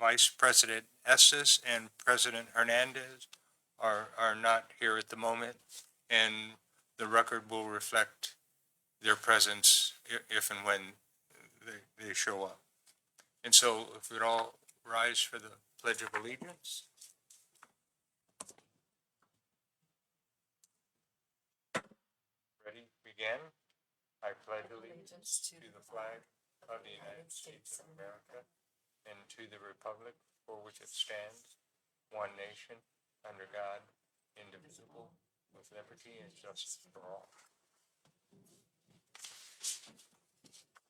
Vice President Estes and President Hernandez are not here at the moment, and the record will reflect their presence if and when they show up. And so if we'd all rise for the Pledge of Allegiance. Ready, begin. I pledge allegiance to the flag of the United States of America and to the republic for which it stands, one nation, under God, indivisible, with liberty and justice for all.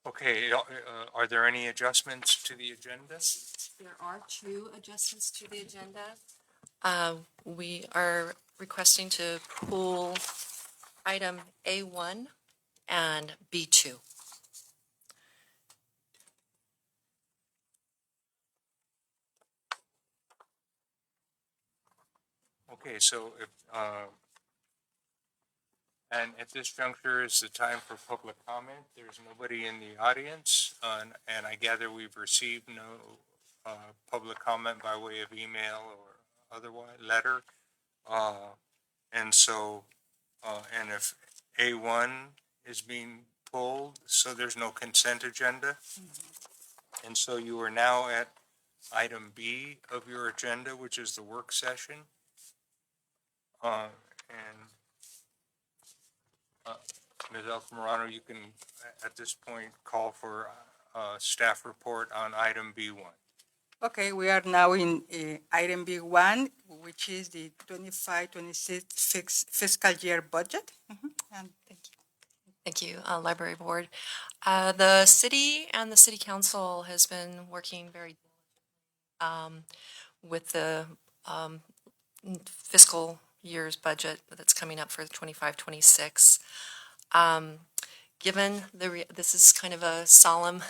Okay, are there any adjustments to the agenda? There are two adjustments to the agenda. We are requesting to pull item A1 and B2. Okay, so if, and at this juncture is the time for public comment. There's nobody in the audience, and I gather we've received no public comment by way of email or otherwise, letter. And so, and if A1 is being pulled, so there's no consent agenda. And so you are now at item B of your agenda, which is the work session. And Ms. Altamirano, you can, at this point, call for a staff report on item B1. Okay, we are now in item B1, which is the 25-26 fiscal year budget. And thank you. Thank you, Library Board. The city and the City Council has been working very with the fiscal year's budget that's coming up for 25-26. Given this is kind of a solemn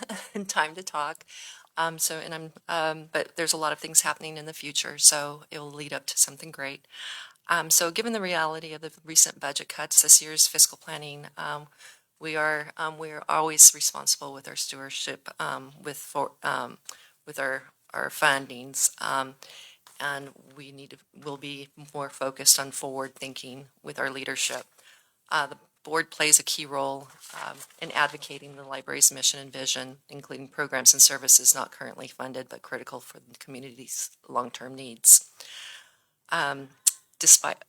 time to talk, but there's a lot of things happening in the future, so it will lead up to something great. So given the reality of the recent budget cuts, this year's fiscal planning, we are always responsible with our stewardship, with our fundings, and we'll be more focused on forward thinking with our leadership. The board plays a key role in advocating the library's mission and vision, including programs and services not currently funded but critical for the community's long-term needs. Despite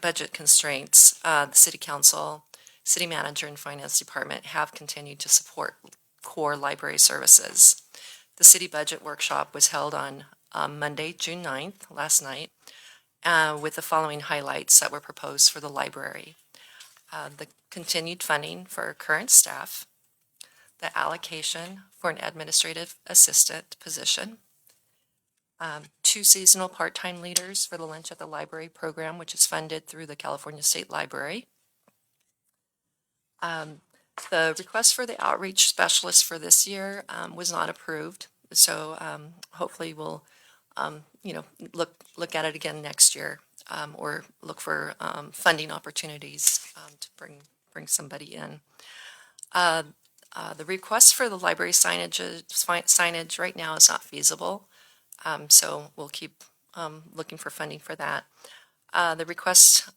budget constraints, the City Council, City Manager, and Finance Department have continued to support core library services. The City Budget Workshop was held on Monday, June 9th, last night, with the following highlights that were proposed for the library. The continued funding for current staff, the allocation for an administrative assistant position, 2 seasonal part-time leaders for the Lunch at the Library program, which is funded through the California State Library. The request for the outreach specialist for this year was not approved, so hopefully we'll look at it again next year, or look for funding opportunities to bring somebody in. The request for the library signage right now is not feasible, so we'll keep looking for funding for that. The request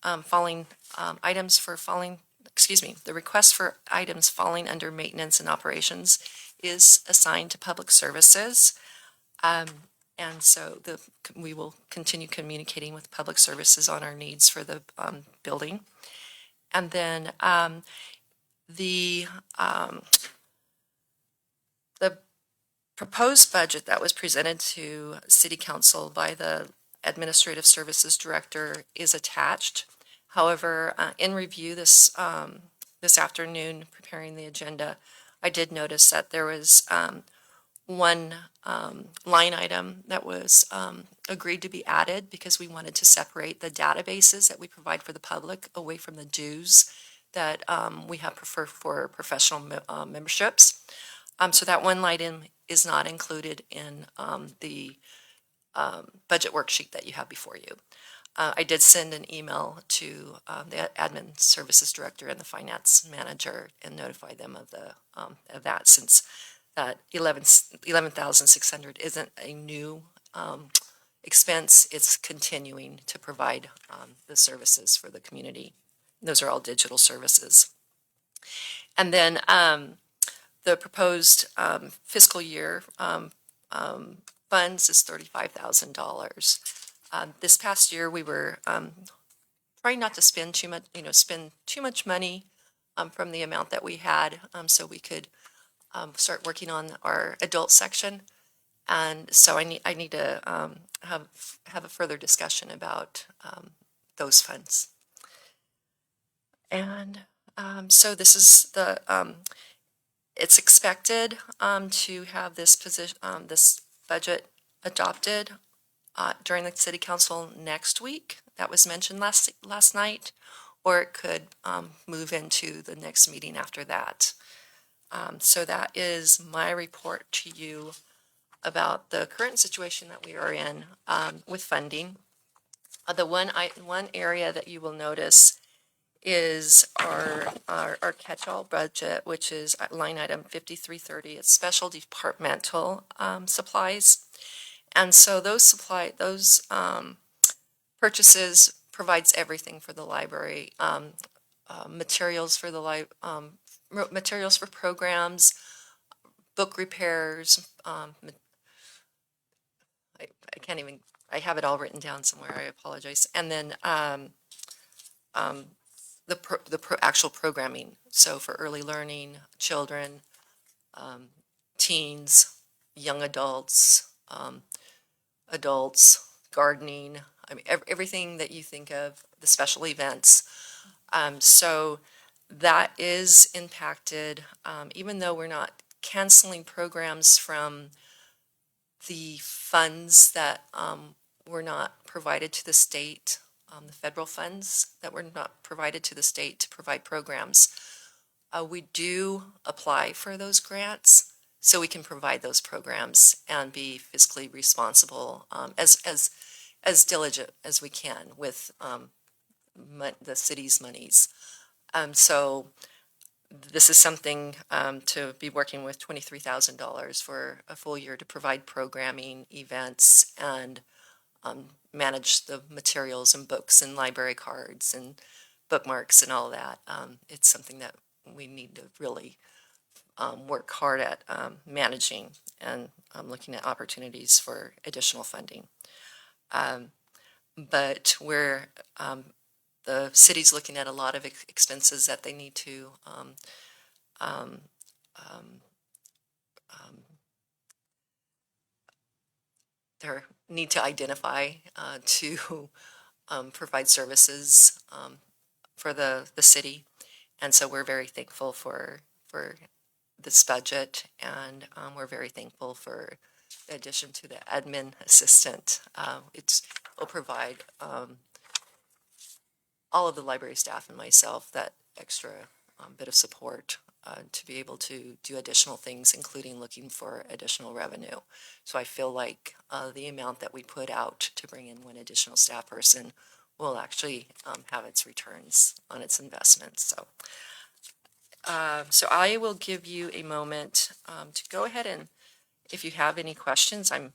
the request for items falling under maintenance and operations is assigned to public services. And so we will continue communicating with public services on our needs for the building. And then the proposed budget that was presented to City Council by the Administrative Services Director is attached. However, in review this afternoon, preparing the agenda, I did notice that there was one line item that was agreed to be added because we wanted to separate the databases that we provide for the public away from the dues that we have preferred for professional memberships. So that one item is not included in the budget worksheet that you have before you. I did send an email to the Admin Services Director and the Finance Manager and notify them of that, since that 11,600 isn't a new expense. It's continuing to provide the services for the community. Those are all digital services. And then the proposed fiscal year funds is $35,000. This past year, we were trying not to spend too much money from the amount that we had, so we could start working on our adult section. And so I need to have a further discussion about those funds. And so this is the it's expected to have this position, this budget adopted during the city council next week. That was mentioned last night, or it could move into the next meeting after that. So that is my report to you about the current situation that we are in with funding. The one area that you will notice is our catch-all budget, which is line item 5330. It's special departmental supplies. And so those purchases provides everything for the library, materials for the materials for programs, book repairs. I can't even, I have it all written down somewhere. I apologize. And then the actual programming. So for early learning, children, teens, young adults, gardening, I mean, everything that you think of, the special events. So that is impacted, even though we're not canceling programs from the funds that were not provided to the state, the federal funds that were not provided to the state to provide programs. We do apply for those grants so we can provide those programs and be fiscally responsible, as diligent as we can with the city's monies. So this is something to be working with $23,000 for a full year to provide programming, events, and manage the materials and books and library cards and bookmarks and all that. It's something that we need to really work hard at managing and looking at opportunities for additional funding. But we're the city's looking at a lot of expenses that they need to they need to identify to provide services for the city. And so we're very thankful for this budget, and we're very thankful for the addition to the admin assistant. It will provide all of the library staff and myself that extra bit of support to be able to do additional things, including looking for additional revenue. So I feel like the amount that we put out to bring in one additional staff person will actually have its returns on its investments. So, so I will give you a moment to go ahead, and if you have any questions, I'm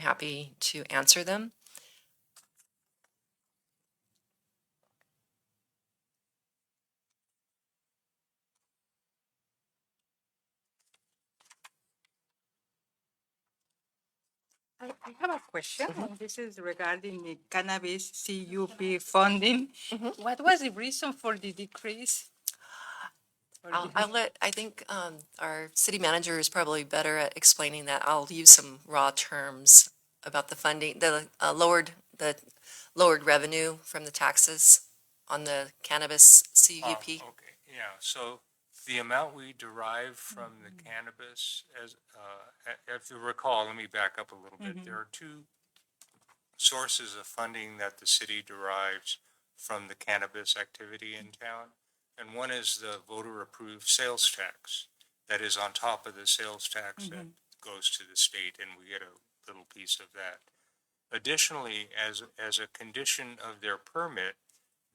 happy to answer them. I have a question, and this is regarding the cannabis CUP funding. What was the reason for the decrease? I think our city manager is probably better at explaining that. I'll use some raw terms about the funding, the lowered revenue from the taxes on the cannabis CUP. Okay, yeah, so the amount we derive from the cannabis, as, if you recall, let me back up a little bit. There are two sources of funding that the city derives from the cannabis activity in town. And one is the voter-approved sales tax that is on top of the sales tax that goes to the state, and we get a little piece of that. Additionally, as a condition of their permit,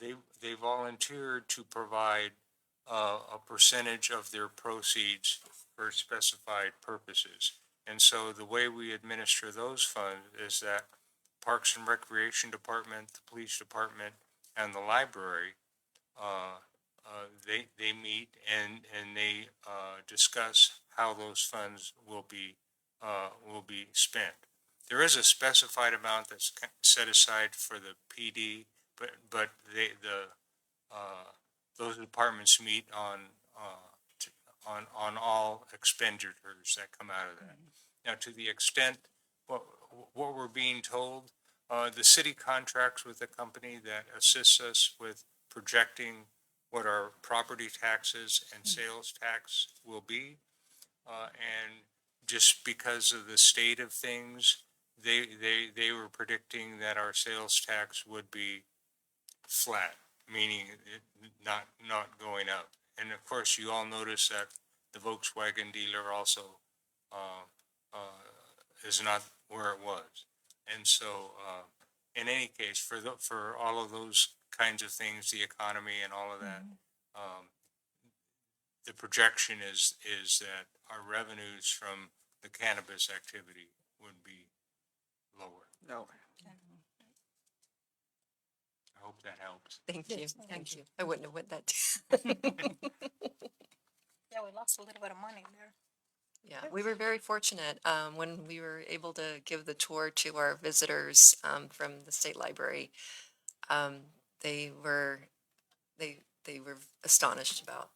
they volunteered to provide a percentage of their proceeds for specified purposes. And so the way we administer those funds is that Parks and Recreation Department, the Police Department, and the library, they meet and they discuss how those funds will be spent. There is a specified amount that's set aside for the PD, but those departments meet on all expenditures that come out of that. Now, to the extent what we're being told, the city contracts with a company that assists us with projecting what our property taxes and sales tax will be. And just because of the state of things, they were predicting that our sales tax would be flat, meaning not going up. And of course, you all notice that the Volkswagen dealer also is not where it was. And so, in any case, for all of those kinds of things, the economy and all of that, the projection is that our revenues from the cannabis activity would be lower. No. I hope that helps. Thank you, Yes, thank you. I wouldn't have went that. Yeah, we lost a little bit of money there. Yeah, we were very fortunate when we were able to give the tour to our visitors from the state library. They were they were astonished about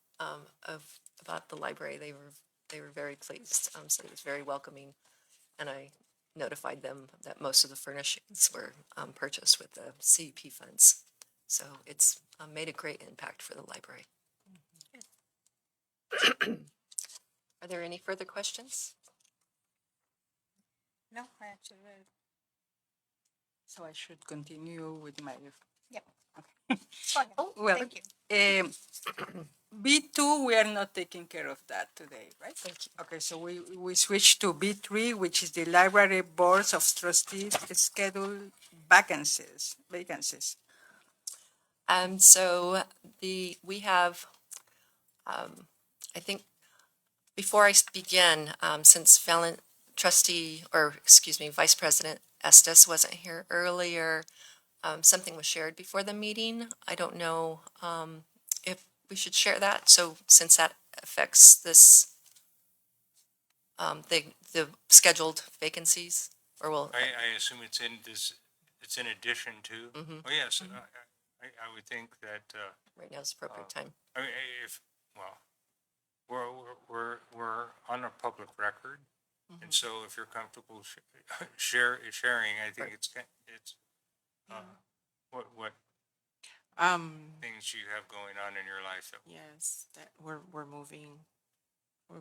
the library. They were very pleased. So it was very welcoming, and I notified them that most of the furnishings were purchased with the CEP funds. So it's made a great impact for the library. Are there any further questions? No, I actually read it. So I should continue with my, Yep. Go ahead. oh, well, Thank you. B2, we are not taking care of that today, right? Thank you. Okay, so we switch to B3, which is the Library Boards of Trustees schedule vacancies. So we have, I think, before I begin, since Vice President Estes wasn't here earlier, something was shared before the meeting. I don't know if we should share that. So since that affects this, the scheduled vacancies, or will, I assume it's in addition to. Oh, yes, I would think that, right now is the appropriate time. I mean, we're on a public record. And so if you're comfortable sharing, I think it's, what things you have going on in your life that Yes, that we're moving to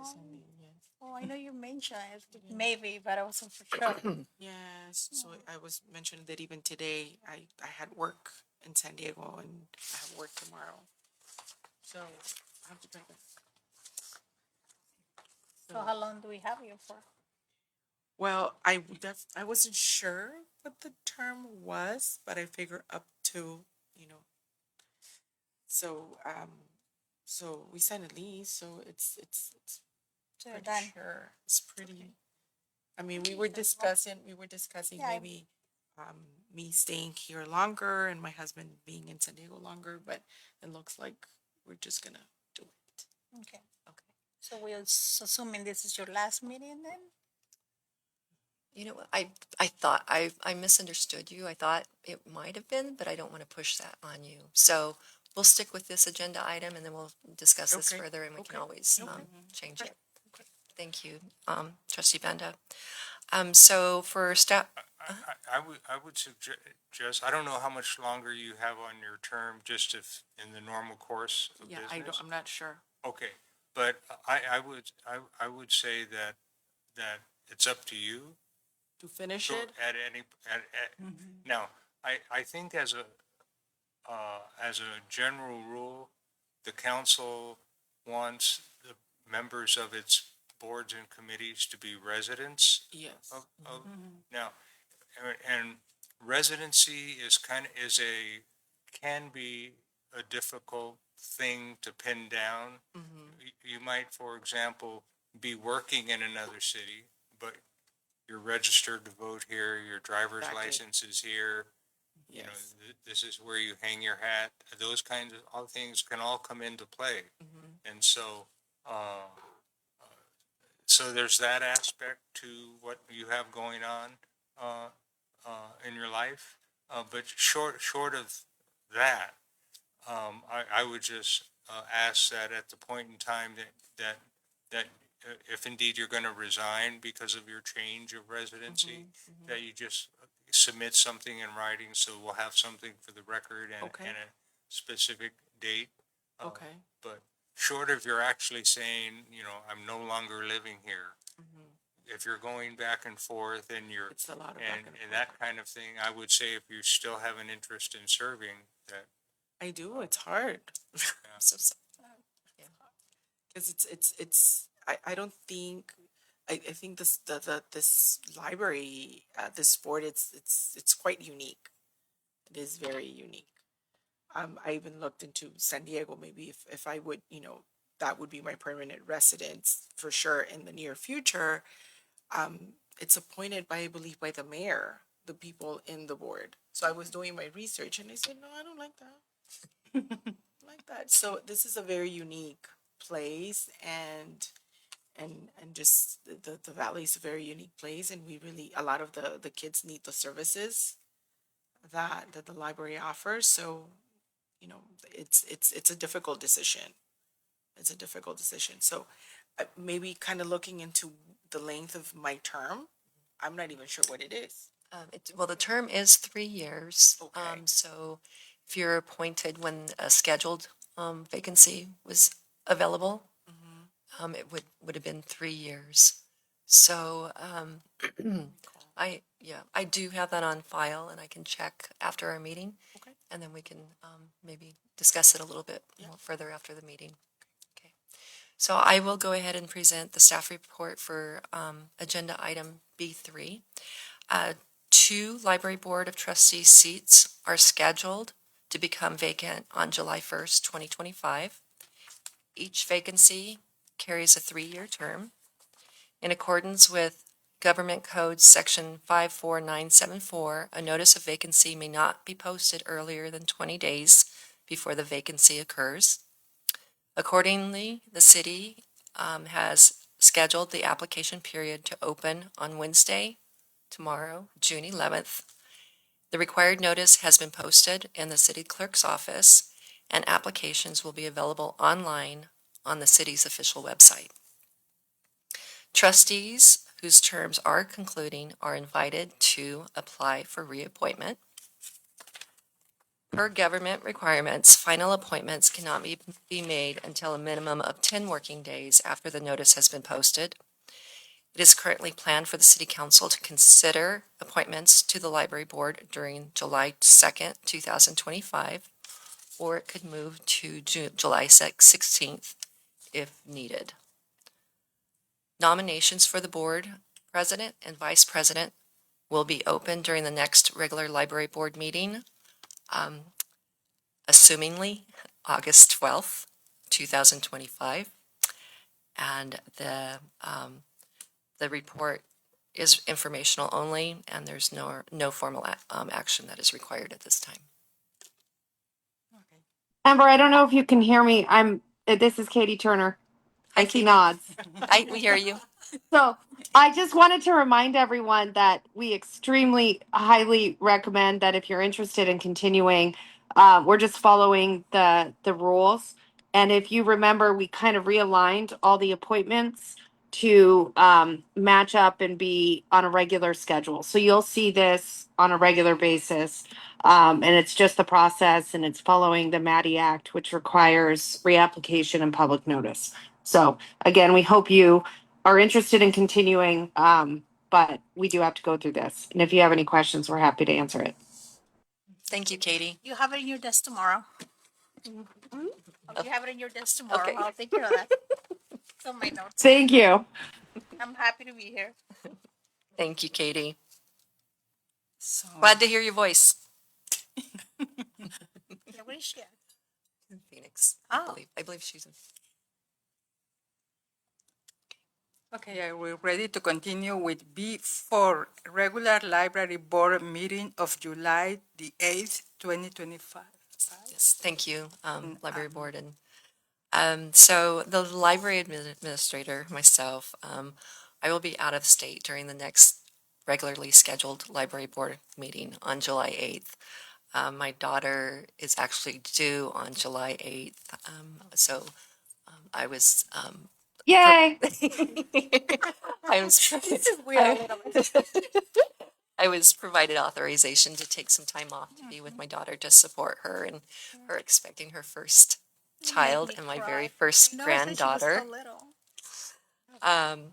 Sunday, yes. Oh, I know you mentioned it, maybe, but I wasn't for sure. Yes, so I was mentioning that even today, I had work in San Diego and I have work tomorrow. So I have to bring it. So how long do we have you for? Well, I wasn't sure what the term was, but I figure up to, so we signed a lease, so it's So you're pretty done. sure. It's pretty, I mean, we were discussing Yeah. maybe me staying here longer and my husband being in San Diego longer, but it looks like we're just gonna do it. Okay. Okay. So we're assuming this is your last meeting then? You know, I thought, I misunderstood you. I thought it might have been, but I don't want to push that on you. So we'll stick with this agenda item and then we'll discuss this Okay, further and we can okay, always okay. change it. Okay. Thank you, trustee Benda. So for staff, I would suggest, I don't know how much longer you have on your term, just if in the normal course of Yeah, business. I'm not sure. Okay, but I would say that it's up to you. To finish So it? at any, now, I think as a general rule, the council wants the members of its boards and committees to be residents Yes. of, now, and residency can be a difficult thing to pin down. you might, for example, be working in another city, but you're registered to vote here, your driver's Exactly. license is here, you know, Yes. this is where you hang your hat. Those kinds of all things can all come into play. And so, so there's that aspect to what you have going on, in your life. But short of that, I would just, ask that at the point in time that if indeed you're gonna resign because of your change of residency, that you just submit something in writing, so we'll have something for the record Okay. and a specific date. Okay. But short of you're actually saying, you know, I'm no longer living here, if you're going back and forth and you're, It's a lot of back and and that kind of thing, I would say if you still have an interest in serving, that, I do. It's hard. I'm so sorry. Because I don't think, I think this library, this board, it's quite unique. It is very unique. I even looked into San Diego, maybe if I would, you know, that would be my permanent residence for sure in the near future. It's appointed by, I believe, by the mayor, the people in the board. So I was doing my research and I said, no, I don't like that. Like that. So this is a very unique place, and just the valley is a very unique place, and we really, a lot of the kids need the services that the library offers. So, you know, it's a difficult decision. It's a difficult decision. So maybe kind of looking into the length of my term. I'm not even sure what it is. Well, the term is 3 years. Okay. So if you're appointed when a scheduled vacancy was available, it would have been 3 years. So I do have that on file, and I can check after our meeting. Okay. And then we can maybe discuss it a little bit more further after the meeting. Okay. So I will go ahead and present the staff report for agenda item B3. 2 Library Board of Trustees seats are scheduled to become vacant on July 1st, 2025. Each vacancy carries a 3-year term. In accordance with Government Code Section 54974, a notice of vacancy may not be posted earlier than 20 days before the vacancy occurs. Accordingly, the city has scheduled the application period to open on Wednesday, tomorrow, June 11th. The required notice has been posted in the city clerk's office, and applications will be available online on the city's official website. Trustees whose terms are concluding are invited to apply for reappointment. Per government requirements, final appointments cannot be made until a minimum of 10 working days after the notice has been posted. It is currently planned for the City Council to consider appointments to the Library Board during July 2nd, 2025, or it could move to July 16th if needed. Nominations for the board president and vice president will be open during the next regular Library Board meeting, assumingly August 12th, 2025. And the report is informational only, and there's no formal action that is required at this time. Amber, I don't know if you can hear me. This is Katie Turner. Hi, I see Katie. nods. We hear you. So I just wanted to remind everyone that we extremely highly recommend that if you're interested in continuing, we're just following the rules. And if you remember, we kind of realigned all the appointments to match up and be on a regular schedule. So you'll see this on a regular basis. And it's just the process, and it's following the MADI Act, which requires reapplication and public notice. So again, we hope you are interested in continuing, but we do have to go through this. And if you have any questions, we're happy to answer it. Thank you, Katie. You have it in your desk tomorrow. You have it in your desk tomorrow. Okay. I'll take care of that. So my notes. Thank you. I'm happy to be here. Thank you, Katie. So, Glad to hear your voice. Yeah, where is she at? Phoenix, Oh. I believe she's in. Okay, we're ready to continue with B4, regular library board meeting of July the 8th, 2025. Yes, thank you, And, Library Board. And so the library administrator, myself, I will be out of state during the next regularly scheduled library board meeting on July 8th. My daughter is actually due on July 8th. So I was Yay! I was This is weird a I, little bit. I was provided authorization to take some time off to be with my daughter to support her and her expecting her first You make child me and my cry. very first No, since she was granddaughter. so little.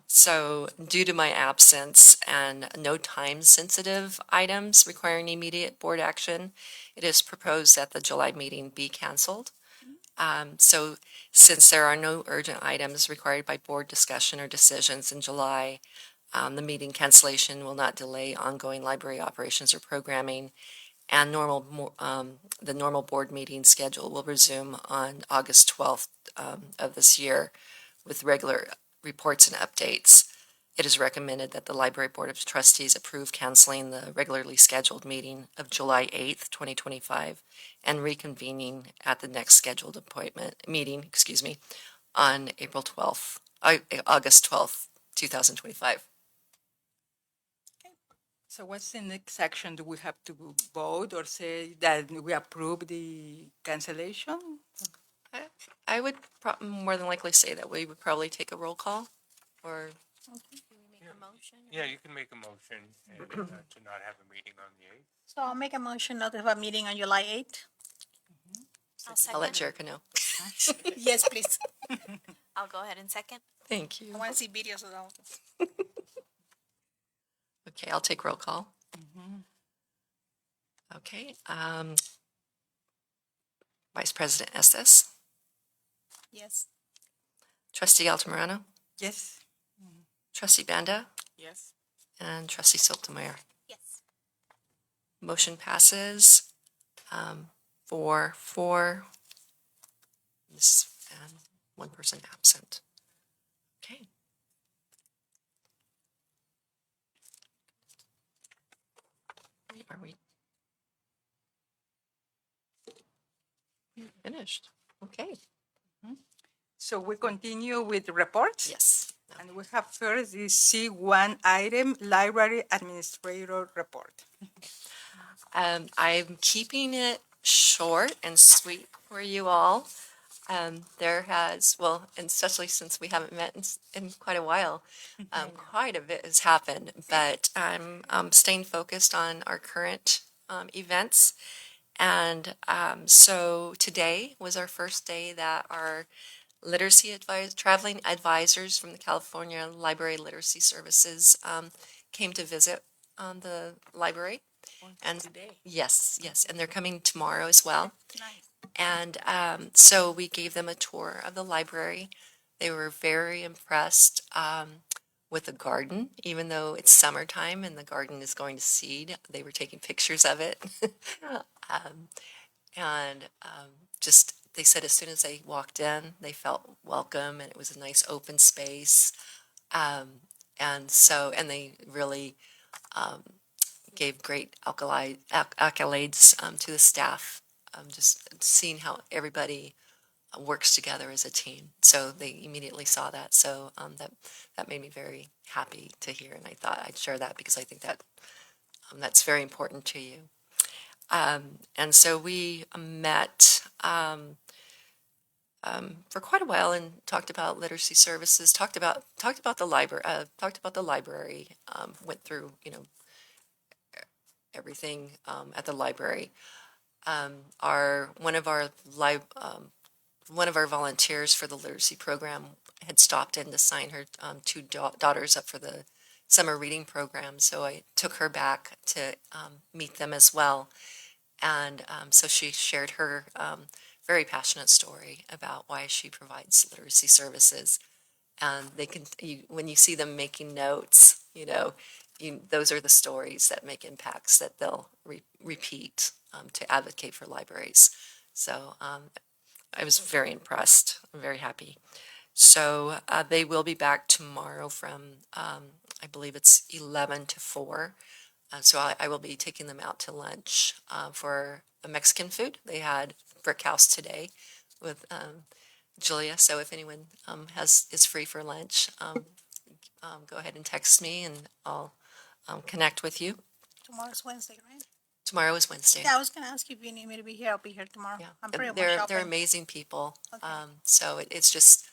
So due to my absence and no time-sensitive items requiring immediate board action, it is proposed that the July meeting be canceled. So since there are no urgent items required by board discussion or decisions in July, the meeting cancellation will not delay ongoing library operations or programming, and the normal board meeting schedule will resume on August 12th of this year with regular reports and updates. It is recommended that the Library Board of Trustees approve canceling the regularly scheduled meeting of July 8th, 2025, and reconvening at the next scheduled meeting, on August 12th, 2025. so what's the next action? Do we have to vote or say that we approve the cancellation? I would more than likely say that we would probably take a roll call, or Yeah, you can make a motion and, to not have a meeting on the 8th. So I'll make a motion not to have a meeting on July 8th. I'll let Jerica know. Yes, please. I'll go ahead and second. Thank I you. want to see videos of that. Okay, I'll take roll call. Okay, Vice President Estes, Yes. Trustee Altamirano, Yes. Trustee Banda, Yes. and Trustee Sotomayor. Yes. Motion passes 4-4. And one person absent. Okay. Are we finished? Okay. So we continue with reports? Yes. And we have first the C1 item, library administrator report. I'm keeping it short and sweet for you all. There has, well, and especially since we haven't met in quite a while, quite a bit has happened, but I'm staying focused on our current events. And so today was our first day that our traveling advisors from the California Library Literacy Services came to visit the library. And Today. yes, and they're coming tomorrow as well. Nice. And so we gave them a tour of the library. They were very impressed with the garden, even though it's summertime and the garden is going to seed. They were taking pictures of it. Just, they said as soon as they walked in, they felt welcome and it was a nice open space. And they really gave great accolades to the staff, just seeing how everybody works together as a team. So they immediately saw that. So that made me very happy to hear, and I thought I'd share that because I think that that's very important to you. And so we met for quite a while and talked about literacy services, talked about the library, went through, everything at the library. One of our volunteers for the literacy program had stopped in to sign her two daughters up for the summer reading program, so I took her back to meet them as well. And so she shared her very passionate story about why she provides literacy services. And when you see them making notes, those are the stories that make impacts that they'll repeat to advocate for libraries. So I was very impressed. I'm very happy. So they will be back tomorrow from, I believe it's 11 to 4. So I will be taking them out to lunch for a Mexican food. They had Brick House today with Julia. So if anyone is free for lunch, go ahead and text me and I'll connect with you. Tomorrow's Wednesday, right? Tomorrow is Wednesday. Yeah, I was gonna ask you if you need me to be here. I'll be here tomorrow. Yeah, I'm pretty much they're open. amazing people. Okay. So it's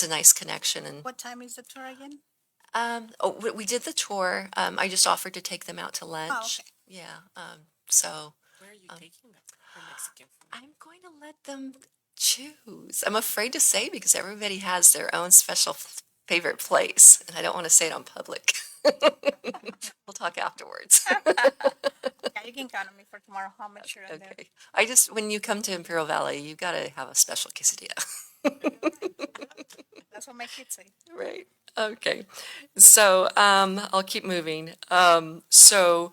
a nice connection and What time is the tour again? we did the tour. I just offered to take them out to lunch. Oh, okay. Yeah. So Where are you taking them for Mexican food? I'm going to let them choose. I'm afraid to say because everybody has their own special favorite place, and I don't want to say it on public. We'll talk afterwards. Yeah, you can count on me for tomorrow. I'll make sure I'm there. Okay. When you come to Imperial Valley, you got to have a special quesadilla. That's what my kids say. Right. Okay. So I'll keep moving. So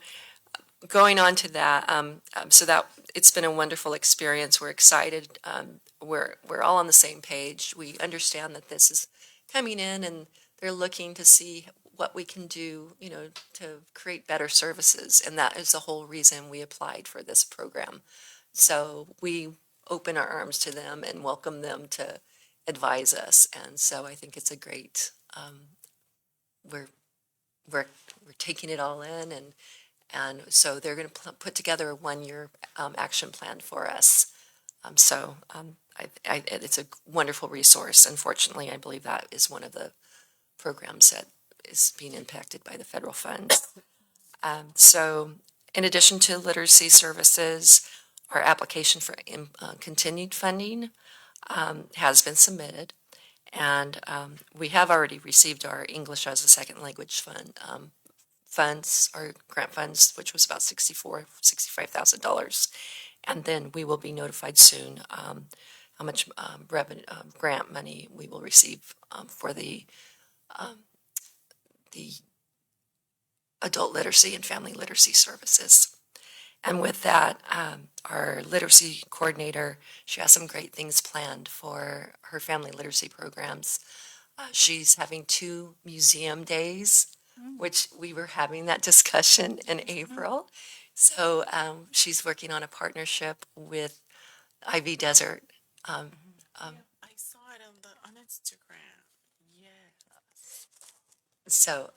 going on to that, so that it's been a wonderful experience. We're excited. We're all on the same page. We understand that this is coming in, and they're looking to see what we can do, to create better services, and that is the whole reason we applied for this program. So we open our arms to them and welcome them to advise us, and so I think it's a great. We're we're taking it all in, and so they're going to put together a 1-year action plan for us. It's a wonderful resource. Unfortunately, I believe that is one of the programs that is being impacted by the federal funds. So in addition to literacy services, our application for continued funding has been submitted. And we have already received our English as a second language funds, our grant funds, which was about $65,000. And then we will be notified soon how much revenue, grant money we will receive for the adult literacy and family literacy services. And with that, our literacy coordinator, she has some great things planned for her family literacy programs. She's having 2 museum days, which we were having that discussion in April. So she's working on a partnership with Ivy Desert. I saw it on Instagram. Yeah. So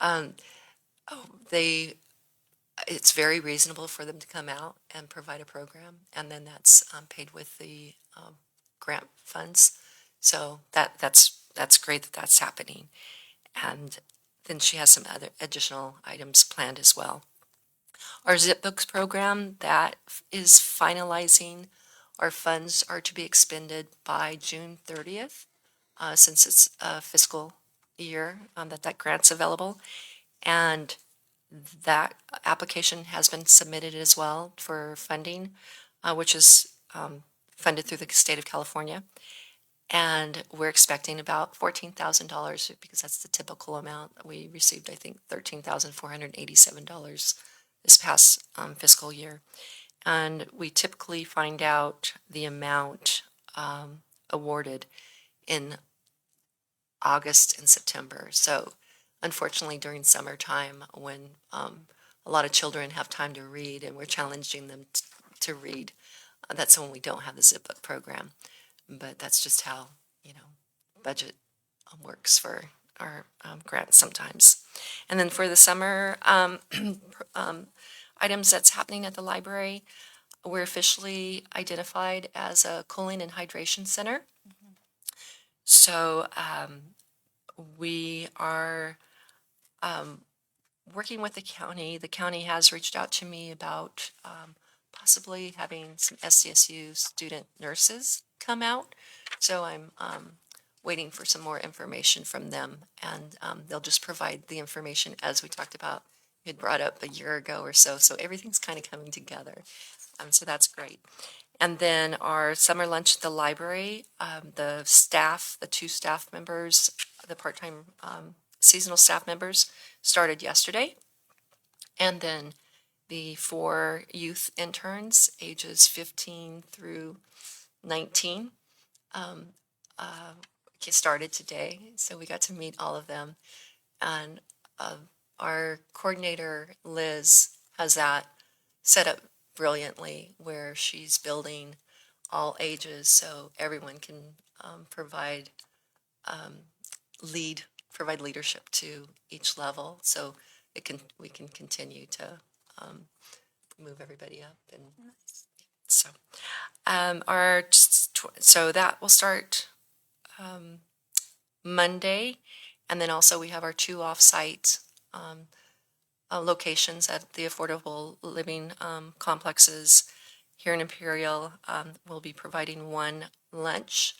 it's very reasonable for them to come out and provide a program, and then that's paid with the grant funds. So that's great that that's happening. And then she has some other additional items planned as well. Our Zip Books program, that is finalizing. Our funds are to be expended by June 30th, since it's a fiscal year that grant's available. And that application has been submitted as well for funding, which is funded through the state of California. And we're expecting about $14,000 because that's the typical amount. We received, I think, $13,487 this past fiscal year. And we typically find out the amount awarded in August and September. So unfortunately, during summertime, when a lot of children have time to read and we're challenging them to read, that's when we don't have the Zip Book program. But that's just how, budget works for our grants sometimes. And then for the summer items that's happening at the library, we're officially identified as a cooling and hydration center. So we are working with the county. The county has reached out to me about possibly having some SCSU student nurses come out. So I'm waiting for some more information from them, and they'll just provide the information as we talked about. We had brought up a year ago or so. So everything's kind of coming together. So that's great. And then our summer lunch at the library, the 2 staff members, the part-time seasonal staff members started yesterday. And then the 4 youth interns, ages 15 through 19, started today, so we got to meet all of them. And our coordinator, Liz, has that set up brilliantly where she's building all ages so everyone can provide provide leadership to each level so we can continue to move everybody up. And so so that will start Monday, and then also we have our two off-site locations at the affordable living complexes here in Imperial. We'll be providing one lunch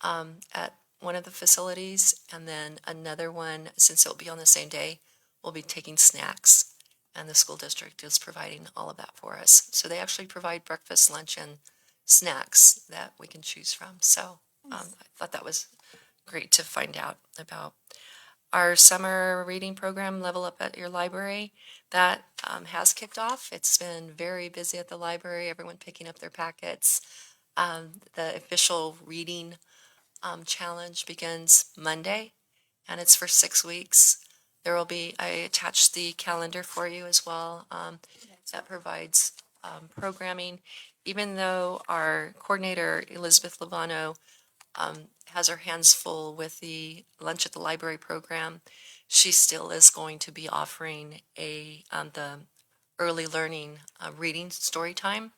at one of the facilities, and then another one, since it'll be on the same day, we'll be taking snacks, and the school district is providing all of that for us. So they actually provide breakfast, lunch, and snacks that we can choose from. So I thought that was great to find out about. Our summer reading program, Level Up at Your Library, that has kicked off. It's been very busy at the library, everyone picking up their packets. The official reading challenge begins Monday, and it's for 6 weeks. There will be, I attached the calendar for you as well, that provides programming. Even though our coordinator, Elizabeth Lovano, has her hands full with the Lunch at the Library program, she still is going to be offering the early learning reading story time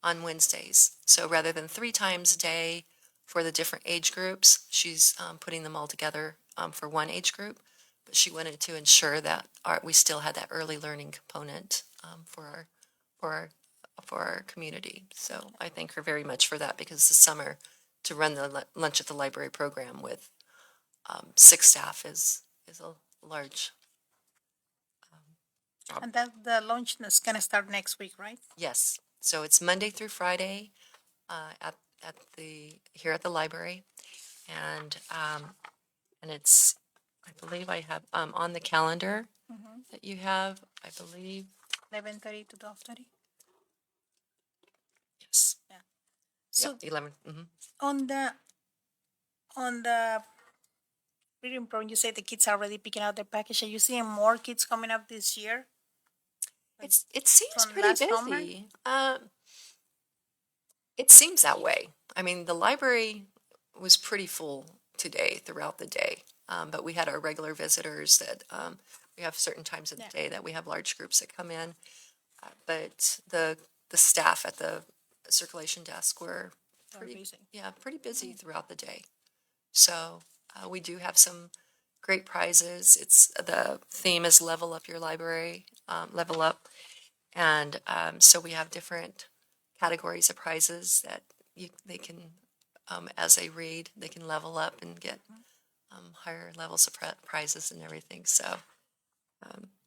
on Wednesdays. So rather than 3 times a day for the different age groups, she's putting them all together for one age group. But she wanted to ensure that we still had that early learning component for our community. So I thank her very much for that, because this summer to run the Lunch at the Library program with 6 staff is a large job. And that the launch is gonna start next week, right? Yes, so it's Monday through Friday at here at the library, and it's, I believe I have on the calendar that you have, I believe, 11:30 to 12:30. yes. So 11. on the reading program, you say the kids are already picking out their package. Are you seeing more kids coming up this year? It seems From pretty last summer? busy. It seems that way. I mean, the library was pretty full today throughout the day, but we had our regular visitors that we have certain times of the day that we have large groups that come in. But the staff at the circulation desk were pretty busy. pretty busy throughout the day. So we do have some great prizes. The theme is Level Up Your Library, Level Up. And so we have different categories of prizes that they can, as they read, they can level up and get higher levels of prizes and everything. So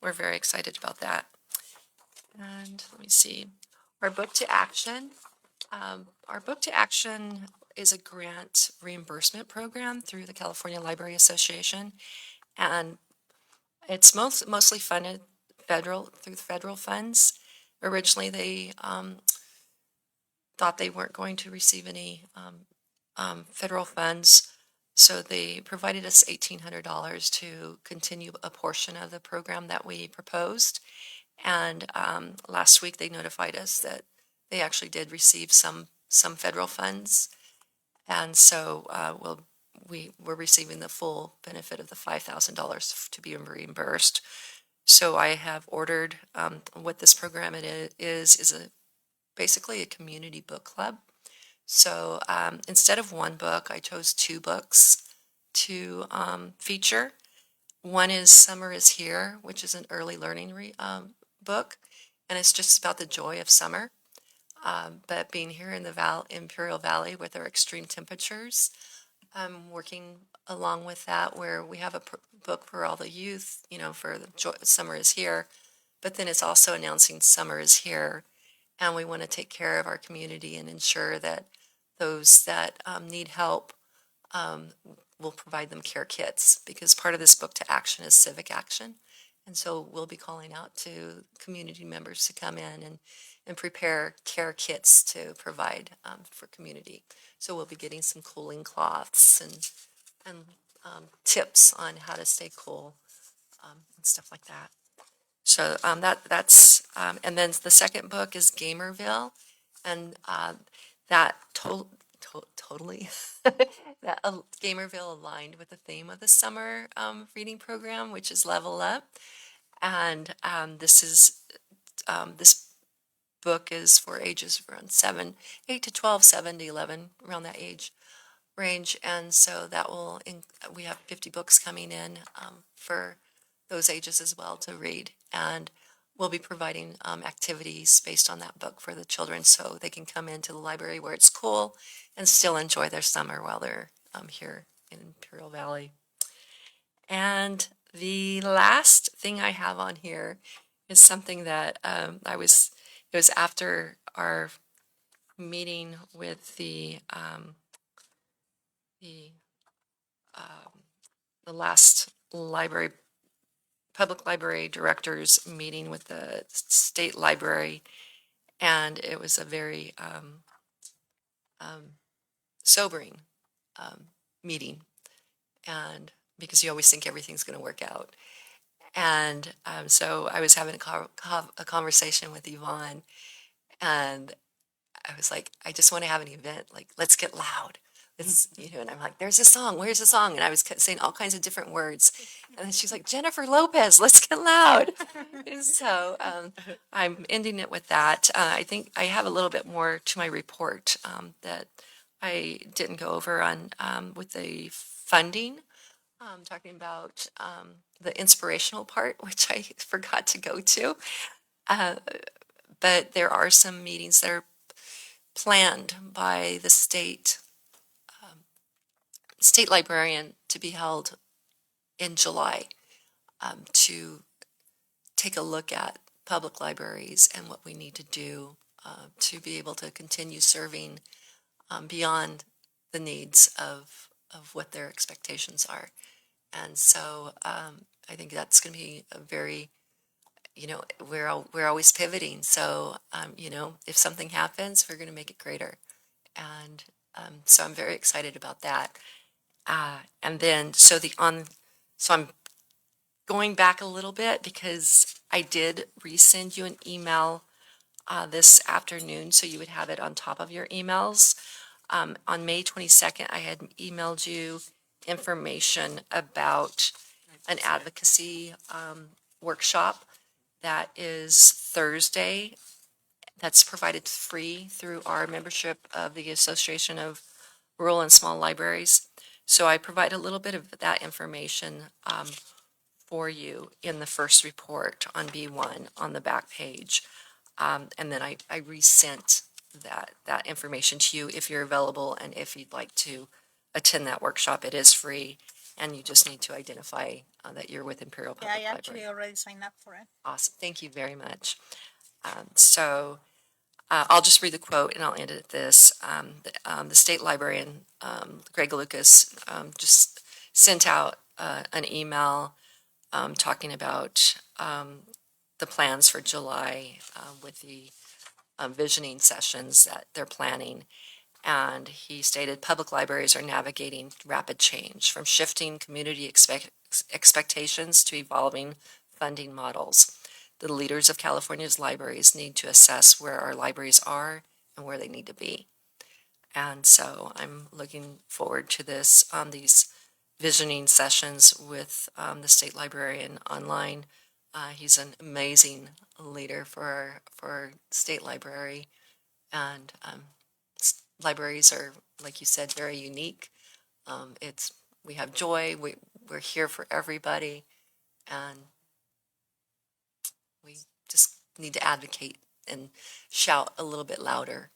we're very excited about that. And let me see, our Book to Action. Our Book to Action is a grant reimbursement program through the California Library Association. And it's mostly funded through federal funds. Originally, they thought they weren't going to receive any federal funds, so they provided us $1,800 to continue a portion of the program that we proposed. And last week, they notified us that they actually did receive some federal funds, and so we're receiving the full benefit of the $5,000 to be reimbursed. So I have ordered what this program is basically a community book club. So instead of one book, I chose 2 books to feature. One is Summer is Here, which is an early learning book, and it's just about the joy of summer. But being here in the Imperial Valley with our extreme temperatures, I'm working along with that, where we have a book for all the youth, for the Summer is Here, but then it's also announcing Summer is Here, and we want to take care of our community and ensure that those that need help, we'll provide them care kits, because part of this Book to Action is civic action. And so we'll be calling out to community members to come in and prepare care kits to provide for community. So we'll be getting some cooling cloths and and tips on how to stay cool and stuff like that. So that's and then the second book is Gamerville, and that totally that Gamerville aligned with the theme of the summer reading program, which is Level Up, and this book is for ages around 8 to 12, 7 to 11, around that age range. And so we have 50 books coming in for those ages as well to read. And we'll be providing activities based on that book for the children so they can come into the library where it's cool and still enjoy their summer while they're here in Imperial Valley. And the last thing I have on here is something that it was after our meeting with the last public library directors meeting with the state library, and it was a very sobering meeting, and because you always think everything's going to work out. And so I was having a conversation with Yvonne, and I was like, I just want to have an event, like, let's get loud. Let's, and I'm like, there's a song, where's the song? And I was saying all kinds of different words. And then she's like, Jennifer Lopez, let's get loud. And so I'm ending it with that. I think I have a little bit more to my report that I didn't go over on with the funding. Talking about the inspirational part, which I forgot to go to. But there are some meetings that are planned by the state librarian to be held in July to take a look at public libraries and what we need to do to be able to continue serving beyond the needs of what their expectations are. And so I think that's going to be a very, we're always pivoting. So, if something happens, we're going to make it greater. And so I'm very excited about that. And then, so I'm going back a little bit because I did resend you an email this afternoon, so you would have it on top of your emails. On May 22nd, I had emailed you information about an advocacy workshop that is Thursday. That's provided free through our membership of the Association of Rural and Small Libraries. So I provide a little bit of that information for you in the first report on B1 on the back page. And then I resent that information to you if you're available and if you'd like to attend that workshop. It is free, and you just need to identify that you're with Imperial Yeah, Public I Library. actually already signed up for it. Awesome. Thank you very much. So I'll just read the quote and I'll end it at this. The state librarian, Greg Lucas, just sent out an email talking about the plans for July with the visioning sessions that they're planning. And he stated public libraries are navigating rapid change from shifting community expectations to evolving funding models. The leaders of California's libraries need to assess where our libraries are and where they need to be. And so I'm looking forward to these visioning sessions with the state librarian online. He's an amazing leader for our state library. And libraries are, like you said, very unique. We have joy, we're here for everybody, and we just need to advocate and shout a little bit louder,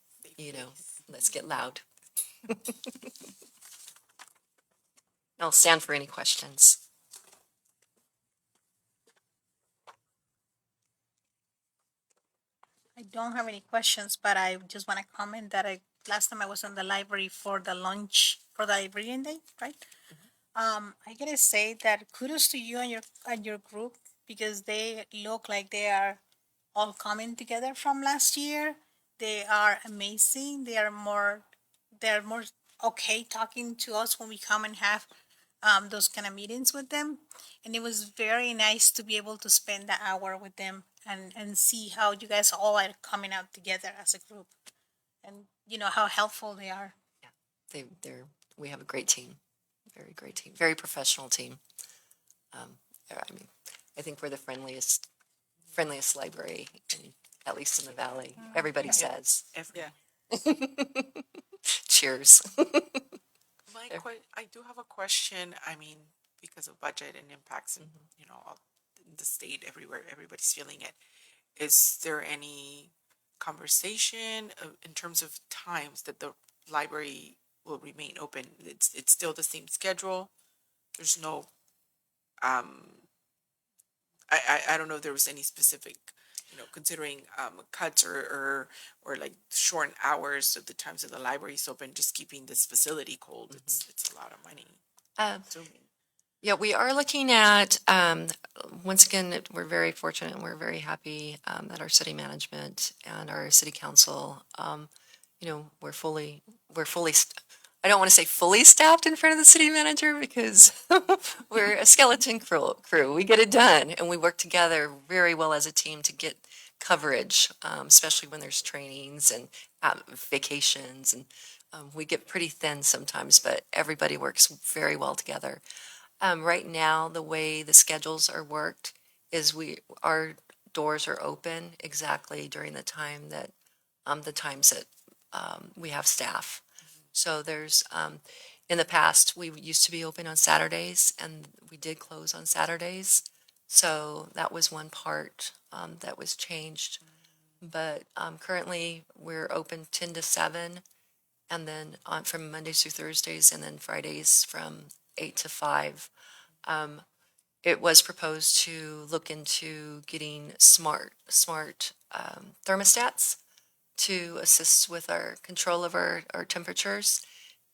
let's get loud. I'll stand for any questions. I don't have any questions, but I just want to comment that last time I was in the library for the lunch for the librarian day, right? I gotta say that kudos to you and your group because they look like they are all coming together from last year. They are amazing. They're more okay talking to us when we come and have those kind of meetings with them. And it was very nice to be able to spend that hour with them and see how you guys all are coming out together as a group. And you know how helpful they are. We have a great team, very great team, very professional team. I mean, I think we're the friendliest library, at least in the valley. Everybody says. Every, Cheers. I do have a question. I mean, because of budget and impacts and, you know, all in the state, everywhere, everybody's feeling it. Is there any conversation in terms of times that the library will remain open? It's still the same schedule? There's no, I don't know if there was any specific, you know, considering cuts or like shortened hours of the times that the library is open, just keeping this facility cold. It's a lot of money. Assuming. Yeah, we are looking at, once again, we're very fortunate and we're very happy that our city management and our city council, you know, I don't want to say fully staffed in front of the city manager because we're a skeleton crew. We get it done and we work together very well as a team to get coverage, especially when there's trainings and vacations. And we get pretty thin sometimes, but everybody works very well together. Right now, the way the schedules are worked is our doors are open exactly during the time that, the times that we have staff. So there's, in the past, we used to be open on Saturdays and we did close on Saturdays. So that was one part that was changed. But currently, we're open 10 to 7 and then from Mondays through Thursdays and then Fridays from 8 to 5. It was proposed to look into getting smart thermostats to assist with our control of our temperatures.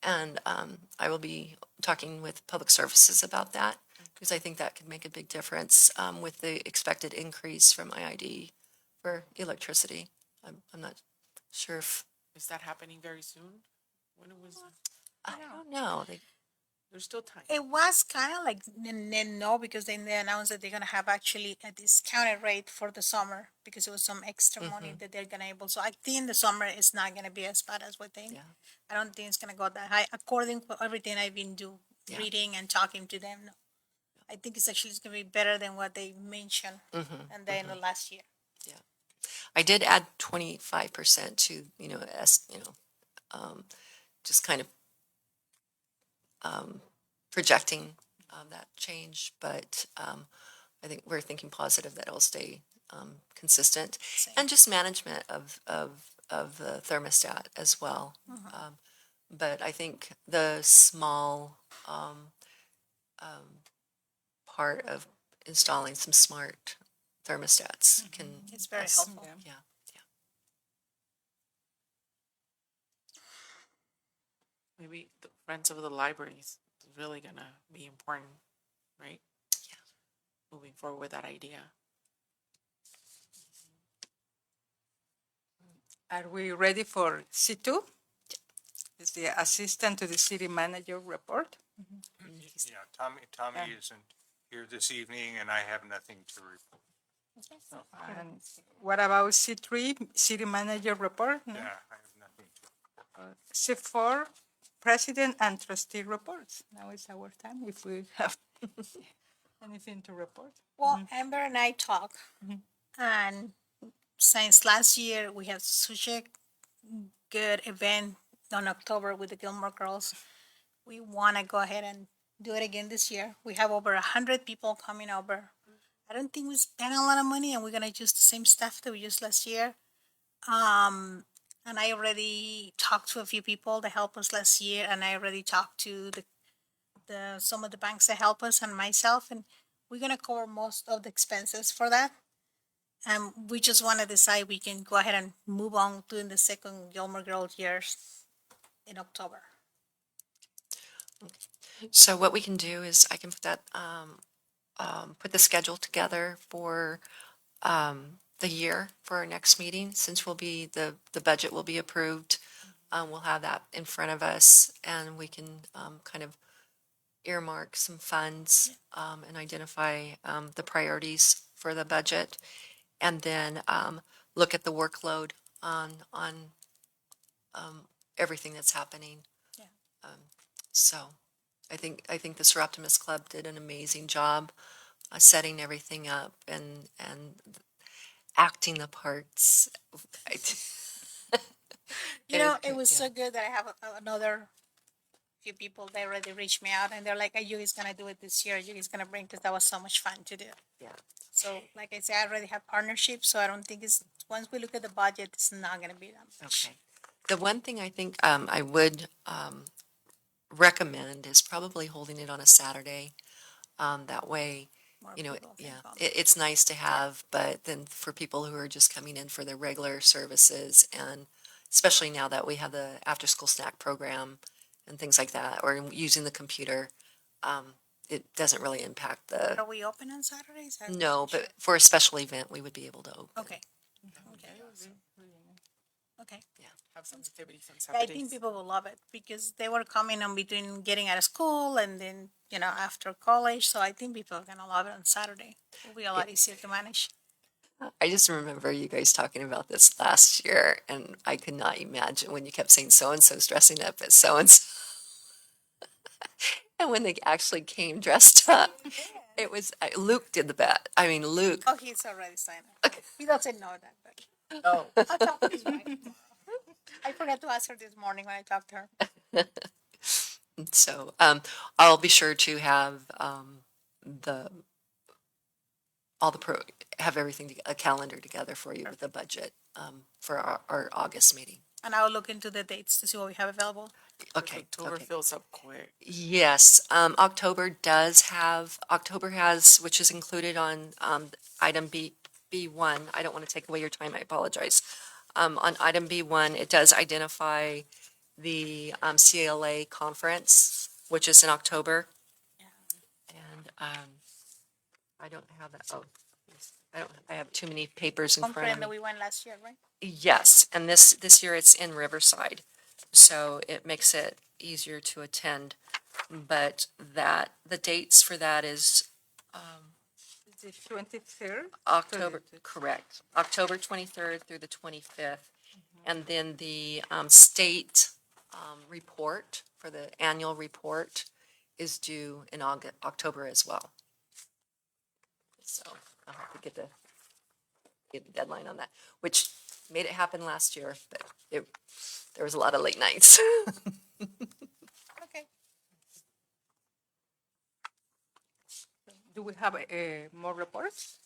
And I will be talking with Public Services about that because I think that could make a big difference with the expected increase from IID for electricity. I'm not sure if, Is that happening very soon? When it was, I don't know. there's still time. It was kind of like no, because then they announced that they're gonna have actually a discounted rate for the summer because it was some extra money that they're gonna able. So I think the summer is not gonna be as bad as we think. Yeah. I don't think it's gonna go that high, according to everything I've been Yeah. reading and talking to them. No. I think it's actually gonna be better than what they mentioned and then the last year. I did add 25% to, just kind of projecting that change, but I think we're thinking positive that it'll stay consistent. Same. And just management of the thermostat as well. But I think the small part of installing some smart thermostats can. It's very that's- helpful. Yeah. Maybe the Friends of the Libraries is really gonna be important, right? Yeah. Moving forward with that idea. Are we ready for C2? It's the assistant to the city manager report. Yeah, Tommy isn't here this evening and I have nothing to report. And what about C3, city manager report? No? Yeah, I have nothing to. C4, president and trustee reports. Now is our time if we have anything to report. Well, Amber and I talk, and since last year we have such a good event on October with the Gilmore Girls. We want to go ahead and do it again this year. We have over 100 people coming over. I don't think we spent a lot of money, and we're gonna use the same stuff that we used last year. And I already talked to a few people that helped us last year, and I already talked to the some of the banks that help us and myself, and we're gonna cover most of the expenses for that. And we just want to decide we can go ahead and move on doing the second Gilmore Girls years in October. So what we can do is I can put that, put the schedule together for the year for our next meeting, since the budget will be approved. We'll have that in front of us and we can kind of earmark some funds, and identify, the priorities for the budget. And then, look at the workload on, everything that's happening. Yeah. So I think the Sir Optimist Club did an amazing job, setting everything up and acting the parts. You know, It- it was yeah. so good that I have another few people, they already reached me out and they're like, are you guys gonna do it this year? Are you guys gonna bring, because that was so much fun to do. Yeah. So like I said, I already have partnerships, so I don't think it's, once we look at the budget, it's not gonna be that much. Okay. The one thing I think I would recommend is probably holding it on a Saturday. That way, More you know, people can yeah, come. it's nice to have, but then for people who are just coming in for their regular services, and especially now that we have the after-school snack program and things like that, or using the computer, it doesn't really impact the, Are we open on Saturdays? I no, wasn't sure. but for a special event, we would be able to open. Okay. Okay. Okay. Have some activities on Yeah, I think Saturdays. people will love it because they were coming on between getting out of school and then, you know, after college. So I think people are gonna love it on Saturday. It'll be a lot easier to manage. I just remember you guys talking about this last year, and I could not imagine when you kept saying so-and-so's dressing up as so-and-so. And when they actually came dressed up, it was, Luke did the bet. I mean, Luke, Oh, he's already signed up. He doesn't know that, but Oh, I'll talk to his wife tomorrow. I forgot to ask her this morning when I talked to her. so, I'll be sure to have, the, all the have everything, a calendar together for you with the budget, for our August meeting. And I'll look into the dates to see what we have available. Okay, October okay. fills up quick. Yes, October has, which is included on, item B1. I don't want to take away your time, I apologize. On item B1, it does identify the, CLA conference, which is in October. And, I don't have that, oh, yes, I have too many papers in front Conference of that me. we went last year, right? Yes, and this year it's in Riverside, so it makes it easier to attend. But the dates for that is The 23rd? October, correct, October 23rd through the 25th. And then the state report for the annual report is due in October as well. So I'll have to get the deadline on that, which made it happen last year, but there was a lot of late nights. Okay. Do we have more reports?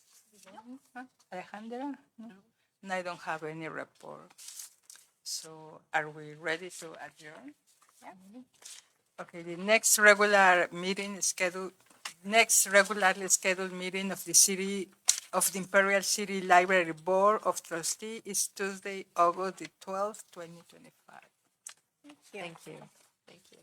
Huh? Alejandra? No. And I don't have any report. So are we ready to adjourn? Yeah. Okay, the next regularly scheduled meeting of the Imperial City Library Board of Trustees is Tuesday, August the 12th, 2025. Thank you, thank you.